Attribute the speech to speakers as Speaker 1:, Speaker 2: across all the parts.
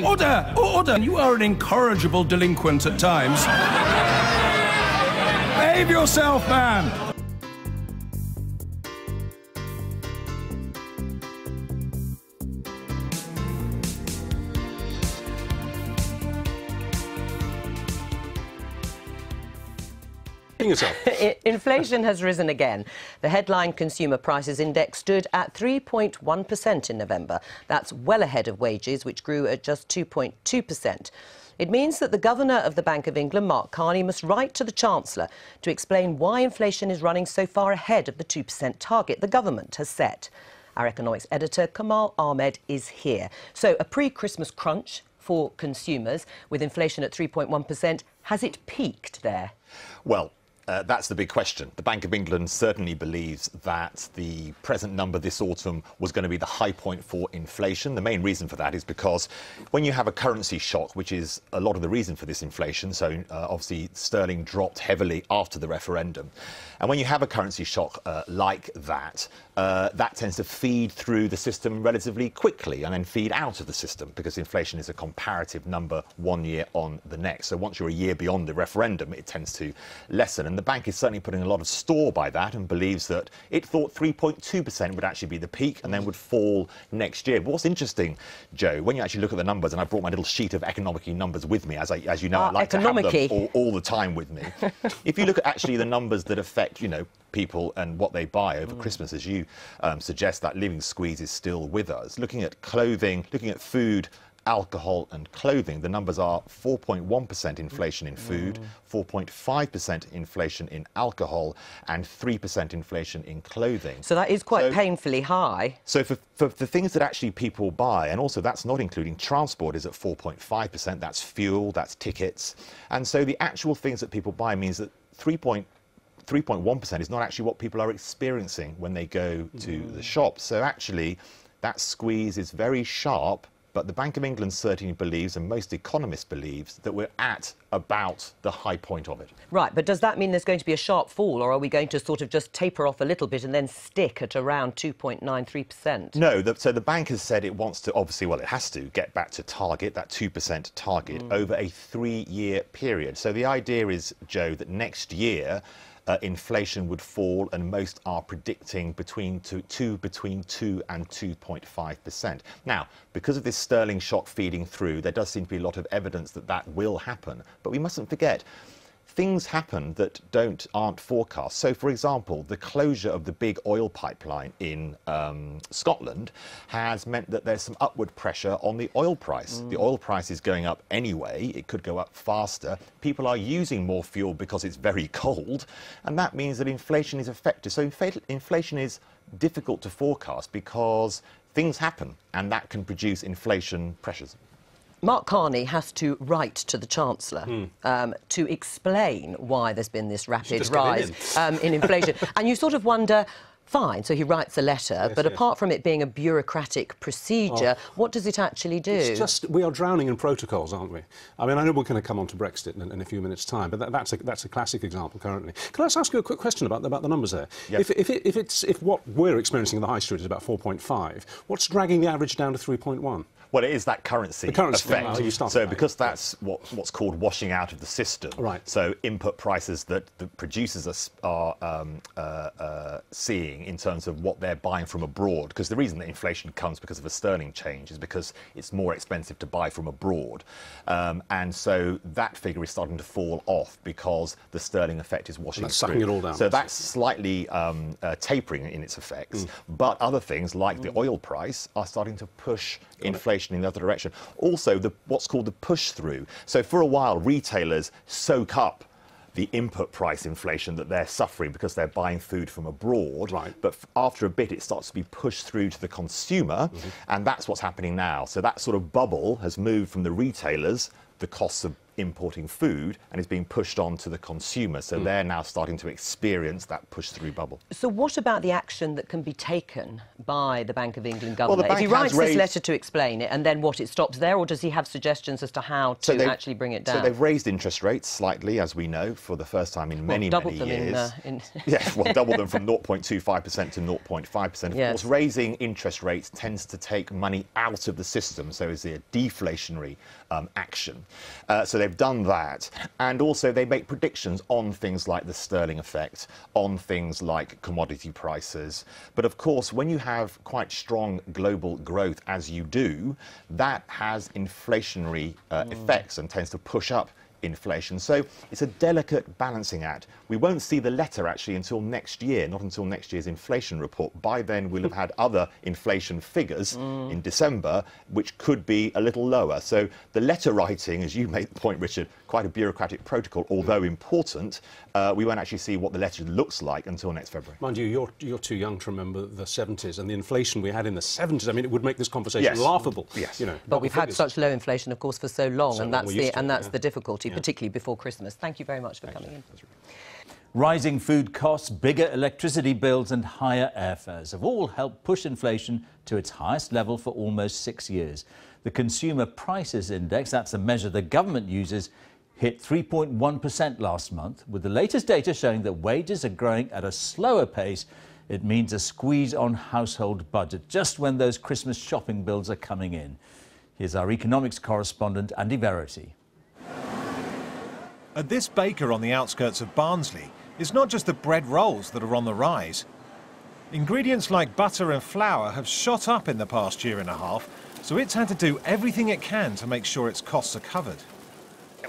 Speaker 1: Order! Order! You are an incorrigible delinquent at times. Behave yourself, man!
Speaker 2: Inflation has risen again. The headline Consumer Prices Index stood at 3.1% in November. That's well ahead of wages, which grew at just 2.2%. It means that the Governor of the Bank of England, Mark Carney, must write to the Chancellor to explain why inflation is running so far ahead of the 2% target the government has set. Our economics editor, Kamal Ahmed, is here. So, a pre-Christmas crunch for consumers with inflation at 3.1%. Has it peaked there?
Speaker 3: Well, that's the big question. The Bank of England certainly believes that the present number this autumn was going to be the high point for inflation. The main reason for that is because when you have a currency shock, which is a lot of the reason for this inflation, so obviously sterling dropped heavily after the referendum, and when you have a currency shock like that, that tends to feed through the system relatively quickly and then feed out of the system, because inflation is a comparative number 1 year on the next. So once you're a year beyond the referendum, it tends to lessen. And the bank is certainly putting a lot of store by that and believes that it thought 3.2% would actually be the peak and then would fall next year. But what's interesting, Joe, when you actually look at the numbers, and I brought my little sheet of economic numbers with me, as you know, I like to have them all the time with me. If you look at actually the numbers that affect, you know, people and what they buy over Christmas, as you suggest, that living squeeze is still with us. Looking at clothing, looking at food, alcohol and clothing, the numbers are 4.1% inflation in food, 4.5% inflation in alcohol and 3% inflation in clothing.
Speaker 2: So that is quite painfully high.
Speaker 3: So for the things that actually people buy, and also that's not including transport, is at 4.5%, that's fuel, that's tickets. And so the actual things that people buy means that 3.1% is not actually what people are experiencing when they go to the shops. So actually, that squeeze is very sharp, but the Bank of England certainly believes, and most economists believe, that we're at about the high point of it.
Speaker 2: Right, but does that mean there's going to be a sharp fall, or are we going to sort of just taper off a little bit and then stick at around 2.93%?
Speaker 3: No, so the bank has said it wants to, obviously, well, it has to get back to target, that 2% target, over a 3-year period. So the idea is, Joe, that next year, inflation would fall, and most are predicting between 2 and 2.5%. Now, because of this sterling shock feeding through, there does seem to be a lot of evidence that that will happen. But we mustn't forget, things happen that aren't forecast. So, for example, the closure of the big oil pipeline in Scotland has meant that there's some upward pressure on the oil price. The oil price is going up anyway. It could go up faster. People are using more fuel because it's very cold, and that means that inflation is affected. So inflation is difficult to forecast because things happen, and that can produce inflation pressures.
Speaker 2: Mark Carney has to write to the Chancellor to explain why there's been this rapid rise in inflation. And you sort of wonder, fine, so he writes a letter, but apart from it being a bureaucratic procedure, what does it actually do?
Speaker 4: It's just, we are drowning in protocols, aren't we? I mean, I know we're going to come on to Brexit in a few minutes' time, but that's a classic example currently. Can I just ask you a quick question about the numbers there? Yes. If what we're experiencing in the high street is about 4.5, what's dragging the average down to 3.1?
Speaker 3: Well, it is that currency effect. So because that's what's called washing out of the system. Right. So input prices that the producers are seeing in terms of what they're buying from abroad, because the reason that inflation comes because of a sterling change is because it's more expensive to buy from abroad. And so that figure is starting to fall off because the sterling effect is washing through.
Speaker 4: Sucking it all down.
Speaker 3: So that's slightly tapering in its effects. But other things like the oil price are starting to push inflation in the other direction. Also, what's called the push-through. So for a while, retailers soak up the input price inflation that they're suffering because they're buying food from abroad. Right. But after a bit, it starts to be pushed through to the consumer, and that's what's happening now. So that sort of bubble has moved from the retailers, the costs of importing food and is being pushed on to the consumer. So they're now starting to experience that push-through bubble.
Speaker 2: So what about the action that can be taken by the Bank of England governor?
Speaker 3: Well, the bank
Speaker 2: if he writes
Speaker 3: has
Speaker 2: this letter to explain it, and then what, it stops there, or does he have suggestions as to how to actually bring it down?
Speaker 3: So they've raised interest rates slightly, as we know, for the first time in many years. Yeah, well, double them from 0.25% to 0.5%. Of course, raising interest rates tends to take money out of the system, so is a deflationary action. So they've done that. And also they make predictions on things like the sterling effect, on things like commodity prices. But of course, when you have quite strong global growth, as you do, that has inflationary effects and tends to push up inflation. So it's a delicate balancing act. We won't see the letter actually until next year, not until next year's inflation report. By then we'll have had other inflation figures in December, which could be a little lower. So the letter writing, as you made the point, Richard, quite a bureaucratic protocol, although important, we won't actually see what the letter looks like until next February.
Speaker 4: Mind you, you're too young to remember the 70s and the inflation we had in the 70s. I mean, it would make this conversation laughable.
Speaker 3: Yes.
Speaker 4: You know,
Speaker 2: but we've had such low inflation, of course, for so long,
Speaker 4: So
Speaker 2: and that's the difficulty, particularly before Christmas. Thank you very much for coming in.
Speaker 5: Rising food costs, bigger electricity bills and higher airfares have all helped push inflation to its highest level for almost 6 years. The Consumer Prices Index, that's the measure the government uses, hit 3.1% last month, with the latest data showing that wages are growing at a slower pace. It means a squeeze on household budget just when those Christmas shopping bills are coming in. Here's our economics correspondent, Andy Verity.
Speaker 6: At this baker on the outskirts of Barnsley, it's not just the bread rolls that are on the rise. Ingredients like butter and flour have shot up in the past year and a half, so it's had to do everything it can to make sure its costs are covered.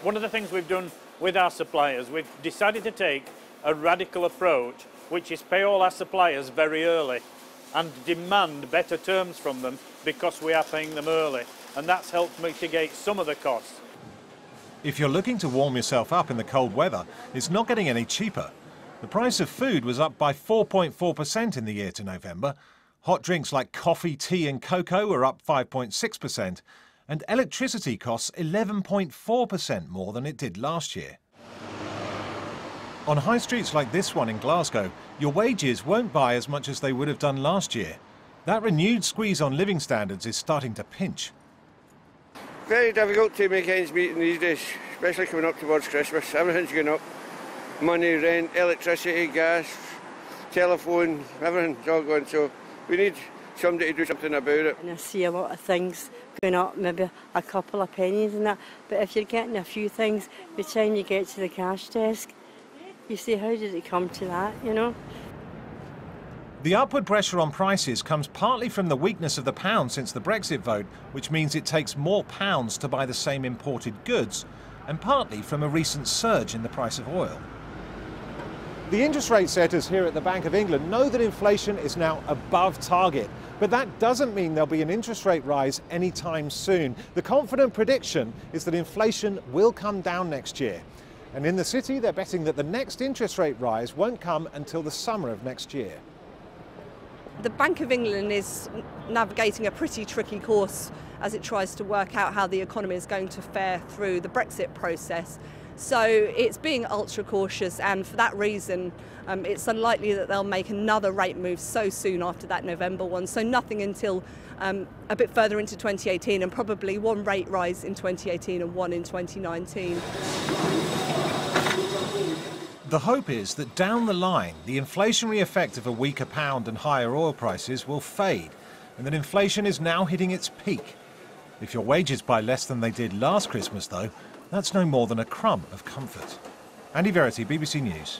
Speaker 7: One of the things we've done with our suppliers, we've decided to take a radical approach, which is pay all our suppliers very early and demand better terms from them because we are paying them early, and that's helped mitigate some of the costs.
Speaker 6: If you're looking to warm yourself up in the cold weather, it's not getting any cheaper. The price of food was up by 4.4% in the year to November. Hot drinks like coffee, tea and cocoa were up 5.6%, and electricity costs 11.4% more than it did last year. On high streets like this one in Glasgow, your wages won't buy as much as they would have done last year. That renewed squeeze on living standards is starting to pinch.
Speaker 8: Very difficult to make ends meet in these days, especially coming up towards Christmas. Everything's going up. Money, rent, electricity, gas, telephone, everything's all going. So we need somebody to do something about it.
Speaker 9: And I see a lot of things going up, maybe a couple of pennies and that. But if you're getting a few things, by the time you get to the cash desk, you say, how did it come to that, you know?
Speaker 6: The upward pressure on prices comes partly from the weakness of the pound since the Brexit vote, which means it takes more pounds to buy the same imported goods, and partly from a recent surge in the price of oil.
Speaker 10: The interest rate setters here at the Bank of England know that inflation is now above target, but that doesn't mean there'll be an interest rate rise anytime soon. The confident prediction is that inflation will come down next year. And in the city, they're betting that the next interest rate rise won't come until the summer of next year.
Speaker 11: The Bank of England is navigating a pretty tricky course as it tries to work out how the economy is going to fare through the Brexit process. So it's being ultra cautious, and for that reason it's unlikely that they'll make another rate move so soon after that November one. So nothing until a bit further into 2018, and probably one rate rise in 2018 and one in 2019.
Speaker 6: The hope is that down the line, the inflationary effect of a weaker pound and higher oil prices will fade, and that inflation is now hitting its peak. If your wages buy less than they did last Christmas, though, that's no more than a crumb of comfort. Andy Verity, BBC News.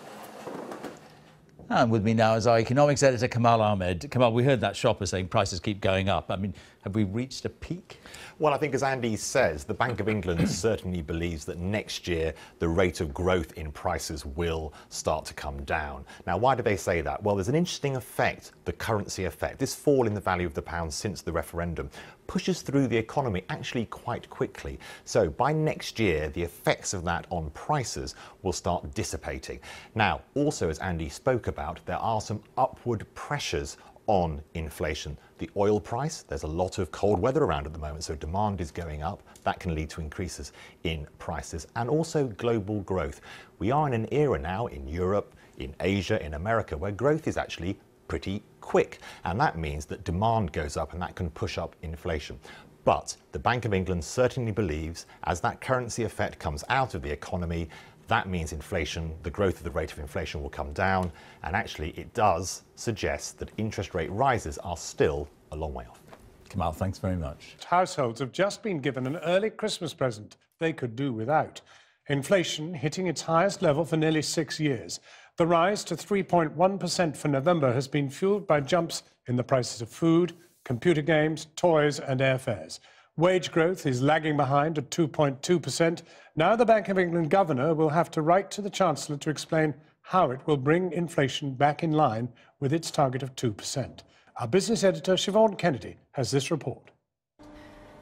Speaker 5: And with me now is our economics editor, Kamal Ahmed. Kamal, we heard that shopper saying prices keep going up. I mean, have we reached a peak?
Speaker 3: Well, I think as Andy says, the Bank of England certainly believes that next year the rate of growth in prices will start to come down. Now, why do they say that? Well, there's an interesting effect, the currency effect. This fall in the value of the pound since the referendum pushes through the economy actually quite quickly. So by next year, the effects of that on prices will start dissipating. Now, also, as Andy spoke about, there are some upward pressures on inflation. The oil price, there's a lot of cold weather around at the moment, so demand is going up. That can lead to increases in prices, and also global growth. We are in an era now in Europe, in Asia, in America, where growth is actually pretty quick, and that means that demand goes up and that can push up inflation. But the Bank of England certainly believes as that currency effect comes out of the economy, that means inflation, the growth of the rate of inflation will come down, and actually it does suggest that interest rate rises are still a long way off.
Speaker 5: Kamal, thanks very much.
Speaker 12: Households have just been given an early Christmas present they could do without. Inflation hitting its highest level for nearly 6 years. The rise to 3.1% for November has been fueled by jumps in the prices of food, computer games, toys and airfares. Wage growth is lagging behind at 2.2%. Now the Bank of England governor will have to write to the Chancellor to explain how it will bring inflation back in line with its target of 2%. Our business editor, Siobhan Kennedy, has this report.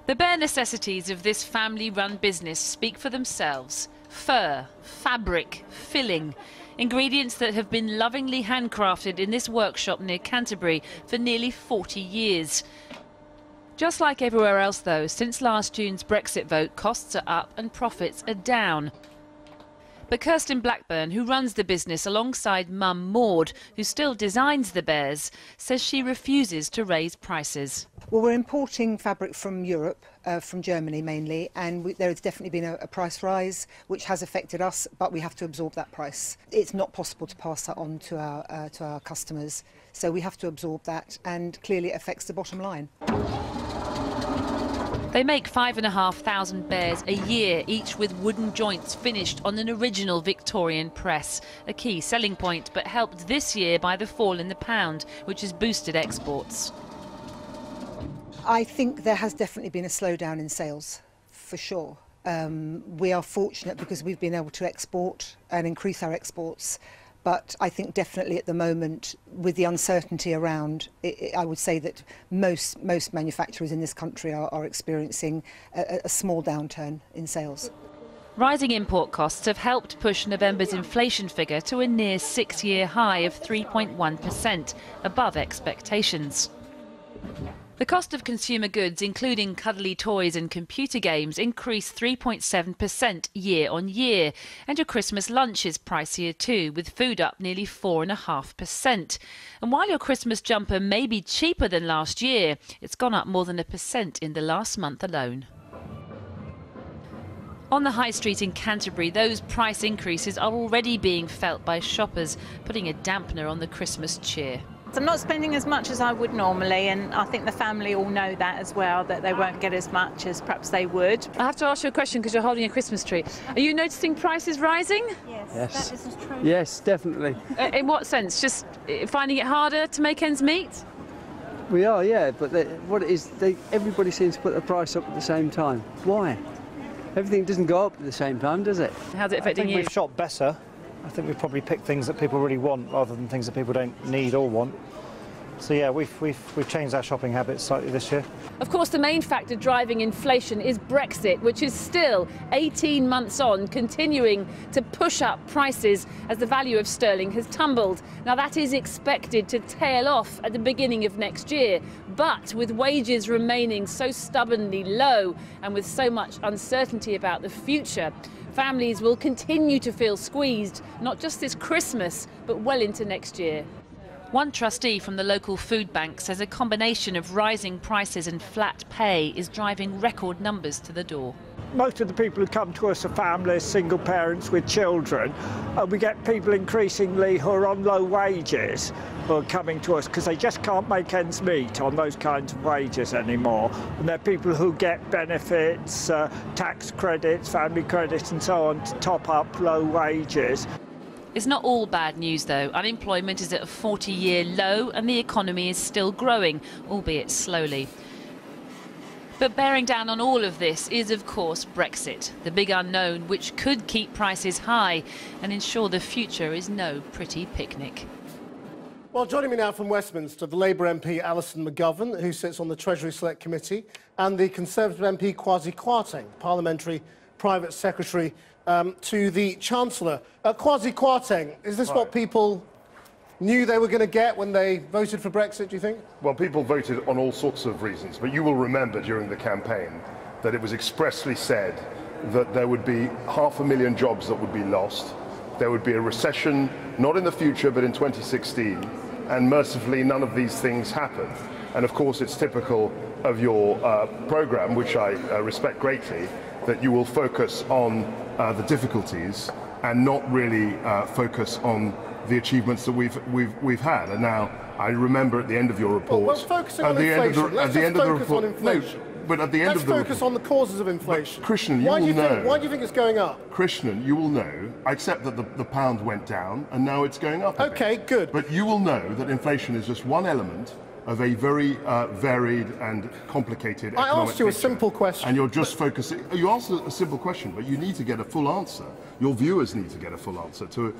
Speaker 13: The bare necessities of this family-run business speak for themselves. Fur, fabric, filling. Ingredients that have been lovingly handcrafted in this workshop near Canterbury for nearly 40 years. Just like everywhere else, though, since last June's Brexit vote, costs are up and profits are down. But Kirsten Blackburn, who runs the business alongside mum Maud, who still designs the bears, says she refuses to raise prices.
Speaker 14: Well, we're importing fabric from Europe, from Germany mainly, and there has definitely been a price rise, which has affected us, but we have to absorb that price. It's not possible to pass that on to our customers, so we have to absorb that, and clearly it affects the bottom line.
Speaker 13: They make 5,500 bears a year, each with wooden joints finished on an original Victorian press. A key selling point, but helped this year by the fall in the pound, which has boosted exports.
Speaker 14: I think there has definitely been a slowdown in sales, for sure. We are fortunate because we've been able to export and increase our exports. But I think definitely at the moment, with the uncertainty around, I would say that most manufacturers in this country are experiencing a small downturn in sales.
Speaker 13: Rising import costs have helped push November's inflation figure to a near 6-year high of 3.1%, above expectations. The cost of consumer goods, including cuddly toys and computer games, increased 3.7% year on year. And your Christmas lunch is pricier too, with food up nearly 4.5%. And while your Christmas jumper may be cheaper than last year, it's gone up more than 1% in the last month alone. On the high street in Canterbury, those price increases are already being felt by shoppers, putting a dampener on the Christmas cheer.
Speaker 15: I'm not spending as much as I would normally, and I think the family all know that as well, that they won't get as much as perhaps they would.
Speaker 13: I have to ask you a question because you're holding a Christmas tree. Are you noticing prices rising?
Speaker 16: Yes. That is true. Yes, definitely.
Speaker 13: In what sense? Just finding it harder to make ends meet?
Speaker 16: We are, yeah, but what it is, everybody seems to put the price up at the same time. Why? Everything doesn't go up at the same time, does it?
Speaker 13: How's it affecting you?
Speaker 17: I think we've shopped better. I think we've probably picked things that people really want rather than things that people don't need or want. So yeah, we've changed our shopping habits slightly this year.
Speaker 13: Of course, the main factor driving inflation is Brexit, which is still 18 months on, continuing to push up prices as the value of sterling has tumbled. Now, that is expected to tail off at the beginning of next year, but with wages remaining so stubbornly low and with so much uncertainty about the future, families will continue to feel squeezed, not just this Christmas, but well into next year. One trustee from the local food bank says a combination of rising prices and flat pay is driving record numbers to the door.
Speaker 18: Most of the people who come to us are families, single parents with children. We get people increasingly who are on low wages who are coming to us because they just can't make ends meet on those kinds of wages anymore. And they're people who get benefits, tax credits, family credits and so on to top up low wages.
Speaker 13: It's not all bad news, though. Unemployment is at a 40-year low and the economy is still growing, albeit slowly. But bearing down on all of this is, of course, Brexit, the big unknown which could keep prices high and ensure the future is no pretty picnic.
Speaker 19: Well, joining me now from Westminster, the Labour MP Alison McGovern, who sits on the Treasury Select Committee, and the Conservative MP Kwasi Kwarteng, Parliamentary Private Secretary to the Chancellor. Kwasi Kwarteng, is this what people knew they were going to get when they voted for Brexit, do you think?
Speaker 20: Well, people voted on all sorts of reasons, but you will remember during the campaign that it was expressly said that there would be 500,000 jobs that would be lost. There would be a recession, not in the future, but in 2016. And mercifully, none of these things happened. And of course, it's typical of your programme, which I respect greatly, that you will focus on the difficulties and not really focus on the achievements that we've had. And now, I remember at the end of your report...
Speaker 19: Well, focusing on inflation. Let's just focus on inflation.
Speaker 20: But at the end
Speaker 19: Let's focus on the causes of inflation.
Speaker 20: Krishnan,
Speaker 19: why do you think it's going up?
Speaker 20: Krishnan, you will know, I accept that the pound went down and now it's going up a bit.
Speaker 19: Good.
Speaker 20: But you will know that inflation is just one element of a very varied and complicated economic
Speaker 19: I asked you a
Speaker 20: picture.
Speaker 19: simple question.
Speaker 20: And you're just focusing... You asked a simple question, but you need to get a full answer. Your viewers need to get a full answer to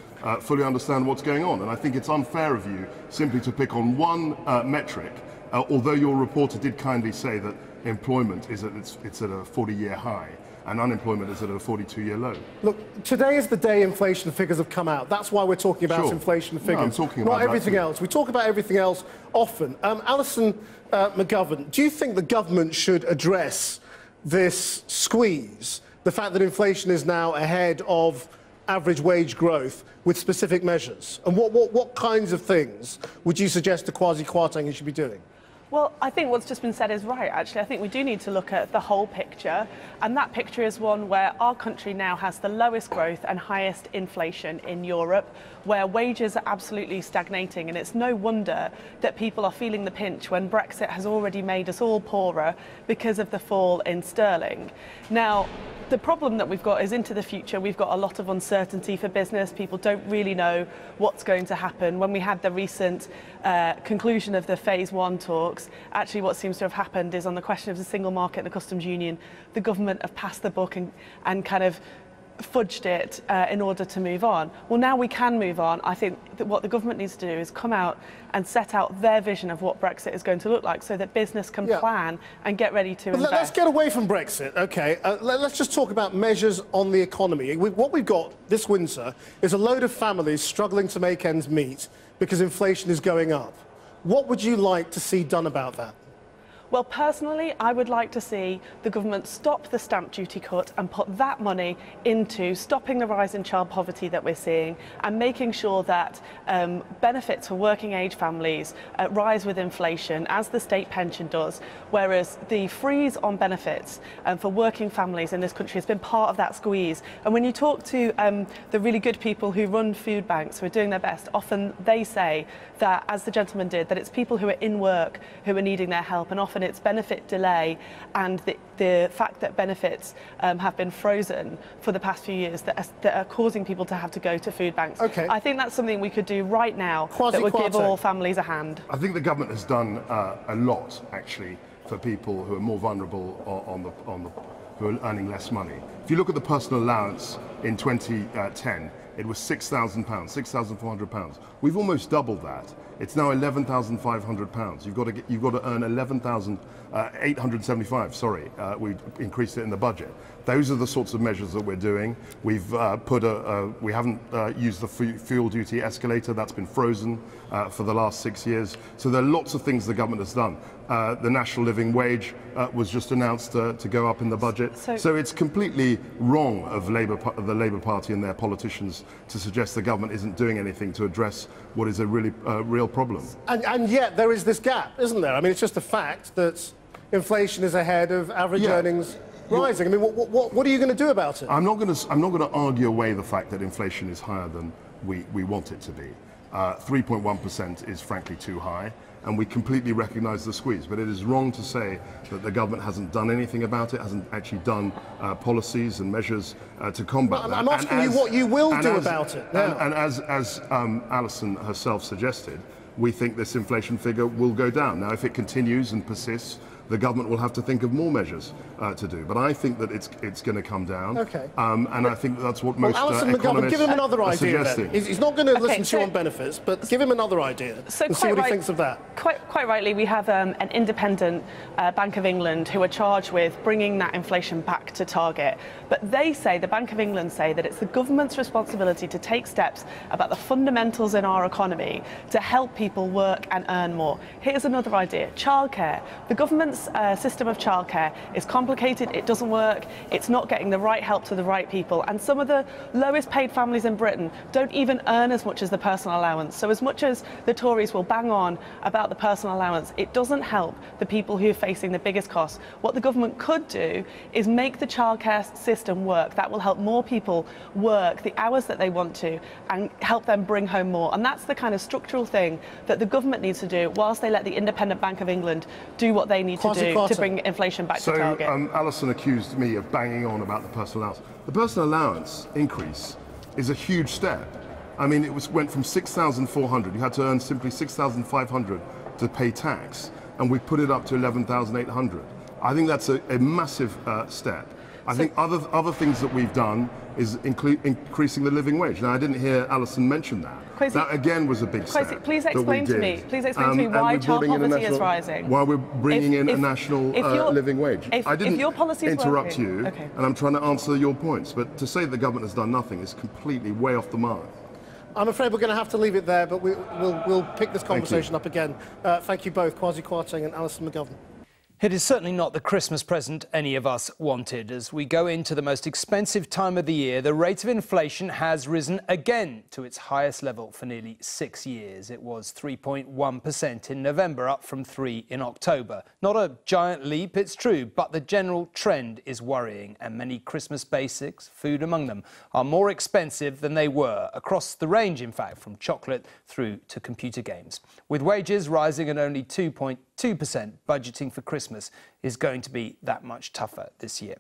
Speaker 20: fully understand what's going on. And I think it's unfair of you simply to pick on one metric, although your reporter did kindly say that employment is it's at a 40-year high and unemployment is at a 42-year low.
Speaker 19: Look, today is the day inflation figures have come out. That's why we're talking about inflation figures.
Speaker 20: No, I'm talking about
Speaker 19: not everything else. We talk about everything else often. Alison McGovern, do you think the government should address this squeeze, the fact that inflation is now ahead of average wage growth, with specific measures? And what kinds of things would you suggest to Kwasi Kwarteng he should be doing?
Speaker 21: Well, I think what's just been said is right, actually. I think we do need to look at the whole picture, and that picture is one where our country now has the lowest growth and highest inflation in Europe, where wages are absolutely stagnating, and it's no wonder that people are feeling the pinch when Brexit has already made us all poorer because of the fall in sterling. Now, the problem that we've got is into the future. We've got a lot of uncertainty for business. People don't really know what's going to happen. When we had the recent conclusion of the Phase 1 talks, actually what seems to have happened is on the question of the single market and the customs union, the government have passed the book and kind of fudged it in order to move on. Well, now we can move on. I think that what the government needs to do is come out and set out their vision of what Brexit is going to look like so that business can plan and get ready to invest.
Speaker 19: Let's get away from Brexit, OK? Let's just talk about measures on the economy. What we've got this winter is a load of families struggling to make ends meet because inflation is going up. What would you like to see done about that?
Speaker 21: Well, personally, I would like to see the government stop the stamp duty cut and put that money into stopping the rise in child poverty that we're seeing and making sure that benefits for working age families rise with inflation, as the state pension does, whereas the freeze on benefits for working families in this country has been part of that squeeze. And when you talk to the really good people who run food banks, who are doing their best, often they say that, as the gentleman did, that it's people who are in work who are needing their help, and often it's benefit delay and the fact that benefits have been frozen for the past few years that are causing people to have to go to food banks.
Speaker 19: Okay.
Speaker 21: I think that's something we could do right now that would give all families a hand.
Speaker 20: I think the government has done a lot, actually, for people who are more vulnerable who are earning less money. If you look at the personal allowance in 2010, it was £6,000, £6,400. We've almost doubled that. It's now £11,500. You've got to earn £11,875. Sorry, we increased it in the budget. Those are the sorts of measures that we're doing. We've we haven't used the fuel duty escalator. That's been frozen for the last 6 years. So there are lots of things the government has done. The national living wage was just announced to go up in the budget. So it's completely wrong of the Labour Party and their politicians to suggest the government isn't doing anything to address what is a really real problem.
Speaker 19: And yet there is this gap, isn't there? I mean, it's just a fact that inflation is ahead of average earnings rising. I mean, what are you going to do about it?
Speaker 20: I'm not going to argue away the fact that inflation is higher than we want it to be. 3.1% is frankly too high, and we completely recognise the squeeze. But it is wrong to say that the government hasn't done anything about it, hasn't actually done policies and measures to combat that.
Speaker 19: I'm asking you what you will do about it now.
Speaker 20: And as Alison herself suggested, we think this inflation figure will go down. Now, if it continues and persists the government will have to think of more measures to do. But I think that it's going to come down.
Speaker 19: Okay.
Speaker 20: And I think that's what most
Speaker 19: Alison McGovern,
Speaker 20: economists
Speaker 19: give him another
Speaker 20: are
Speaker 19: idea
Speaker 20: suggesting.
Speaker 19: then. He's not going to listen to you on benefits, but give him another idea and see what he thinks of that.
Speaker 21: Quite rightly, we have an independent Bank of England who are charged with bringing that inflation back to target. But they say, the Bank of England say, that it's the government's responsibility to take steps about the fundamentals in our economy to help people work and earn more. Here's another idea: childcare. The government's system of childcare is complicated, it doesn't work, it's not getting the right help to the right people, and some of the lowest paid families in Britain don't even earn as much as the personal allowance. So as much as the Tories will bang on about the personal allowance, it doesn't help the people who are facing the biggest costs. What the government could do is make the childcare system work. That will help more people work the hours that they want to and help them bring home more. And that's the kind of structural thing that the government needs to do, whilst they let the independent Bank of England do what they need to do to bring inflation back to target.
Speaker 20: So Alison accused me of banging on about the personal allowance. The personal allowance increase is a huge step. I mean, went from 6,400. You had to earn simply 6,500 to pay tax, and we put it up to 11,800. I think that's a massive step. I think other things that we've done is increasing the living wage. Now, I didn't hear Alison mention that.
Speaker 21: Kwesi,
Speaker 20: that again was a big step.
Speaker 21: Please explain to me. Please explain to me why child poverty is rising.
Speaker 20: Why we're bringing in a national living wage. I didn't interrupt you, and I'm trying to answer your points. But to say the government has done nothing is completely way off the mark.
Speaker 19: I'm afraid we're going to have to leave it there, but we'll pick this conversation up again. Thank you both, Kwasi Kwarteng and Alison McGovern.
Speaker 1: It is certainly not the Christmas present any of us wanted. As we go into the most expensive time of the year, the rate of inflation has risen again to its highest level for nearly 6 years. It was 3.1% in November, up from 3% in October. Not a giant leap, it's true, but the general trend is worrying, and many Christmas basics, food among them, are more expensive than they were, across the range, in fact, from chocolate through to computer games. With wages rising at only 2.2%, budgeting for Christmas is going to be that much tougher this year.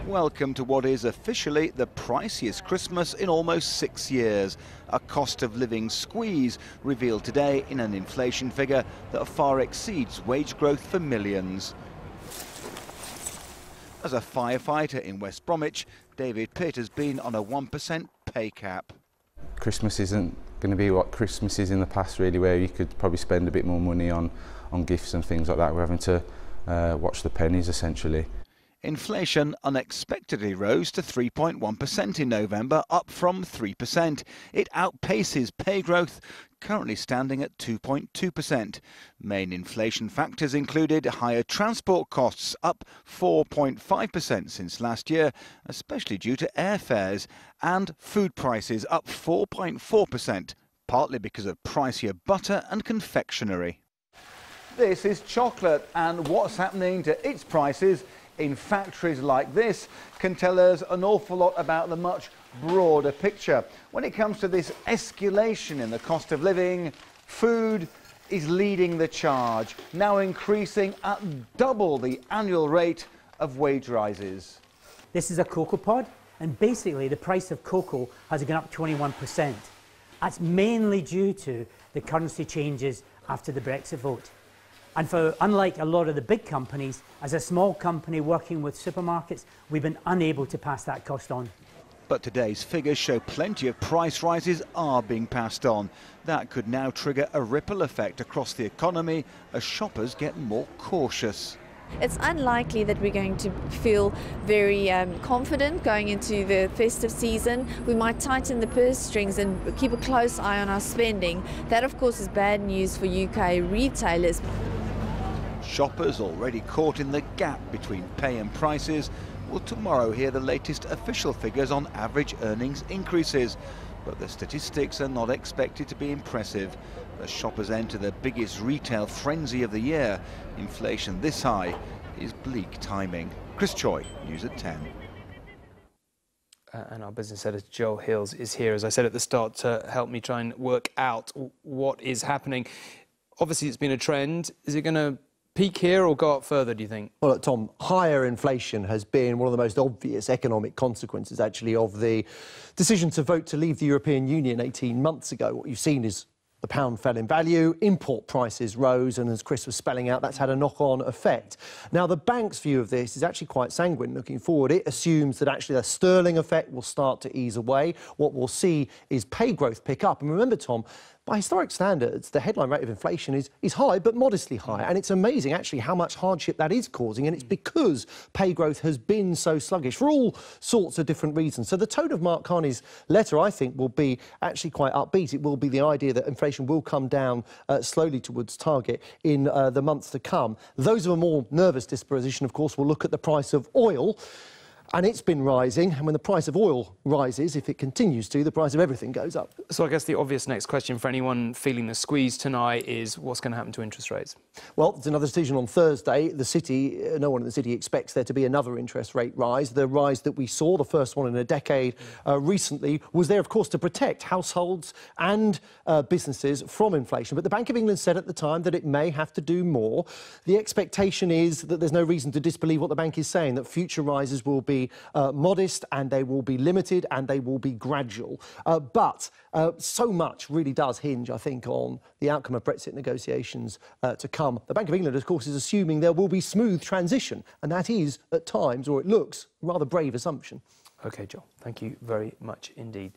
Speaker 22: Welcome to what is officially the priciest Christmas in almost 6 years. A cost of living squeeze revealed today in an inflation figure that far exceeds wage growth for millions. As a firefighter in West Bromwich, David Pitt has been on a 1% pay cap.
Speaker 23: Christmas isn't going to be what Christmas is in the past, really, where you could probably spend a bit more money on gifts and things like that. We're having to watch the pennies, essentially.
Speaker 22: Inflation unexpectedly rose to 3.1% in November, up from 3%. It outpaces pay growth, currently standing at 2.2%. Main inflation factors included higher transport costs, up 4.5% since last year, especially due to airfares, and food prices up 4.4%, partly because of pricier butter and confectionery. This is chocolate, and what's happening to its prices in factories like this can tell us an awful lot about the much broader picture. When it comes to this escalation in the cost of living, food is leading the charge, now increasing at double the annual rate of wage rises.
Speaker 24: This is a cocoa pod, and basically the price of cocoa has gone up 21%. That's mainly due to the currency changes after the Brexit vote. And unlike a lot of the big companies, as a small company working with supermarkets, we've been unable to pass that cost on.
Speaker 22: But today's figures show plenty of price rises are being passed on. That could now trigger a ripple effect across the economy as shoppers get more cautious.
Speaker 25: It's unlikely that we're going to feel very confident going into the festive season. We might tighten the purse strings and keep a close eye on our spending. That, of course, is bad news for UK retailers.
Speaker 22: Shoppers already caught in the gap between pay and prices will tomorrow hear the latest official figures on average earnings increases. But the statistics are not expected to be impressive. As shoppers enter the biggest retail frenzy of the year, inflation this high is bleak timing. Chris Choi, News at 10.
Speaker 1: And our business editor, Joel Hills, is here, as I said at the start, to help me try and work out what is happening. Obviously, it's been a trend. Is it going to peak here or go up further, do you think?
Speaker 26: Well, look, Tom, higher inflation has been one of the most obvious economic consequences, actually, of the decision to vote to leave the European Union 18 months ago. What you've seen is The pound fell in value, import prices rose, and as Chris was spelling out, that's had a knock-on effect. Now, the bank's view of this is actually quite sanguine looking forward. It assumes that actually the sterling effect will start to ease away. What we'll see is pay growth pick up. And remember, Tom, by historic standards, the headline rate of inflation is high, but modestly high. And it's amazing, actually, how much hardship that is causing. And it's because pay growth has been so sluggish for all sorts of different reasons. So the tone of Mark Carney's letter, I think, will be actually quite upbeat. It will be the idea that inflation will come down slowly towards target in the months to come. Those of a more nervous disposition, of course, will look at the price of oil. And it's been rising, and when the price of oil rises, if it continues to, the price of everything goes up.
Speaker 1: So I guess the obvious next question for anyone feeling the squeeze tonight is what's going to happen to interest rates?
Speaker 26: Well, there's another decision on Thursday. The city, no one in the city expects there to be another interest rate rise. The rise that we saw, the first one in a decade recently, was there, of course, to protect households and businesses from inflation. But the Bank of England said at the time that it may have to do more. The expectation is that there's no reason to disbelieve what the bank is saying, that future rises will be modest, and they will be limited, and they will be gradual. But so much really does hinge, I think, on the outcome of Brexit negotiations to come. The Bank of England, of course, is assuming there will be smooth transition, and that is, at times, or it looks, a rather brave assumption.
Speaker 1: OK, Joel, thank you very much indeed.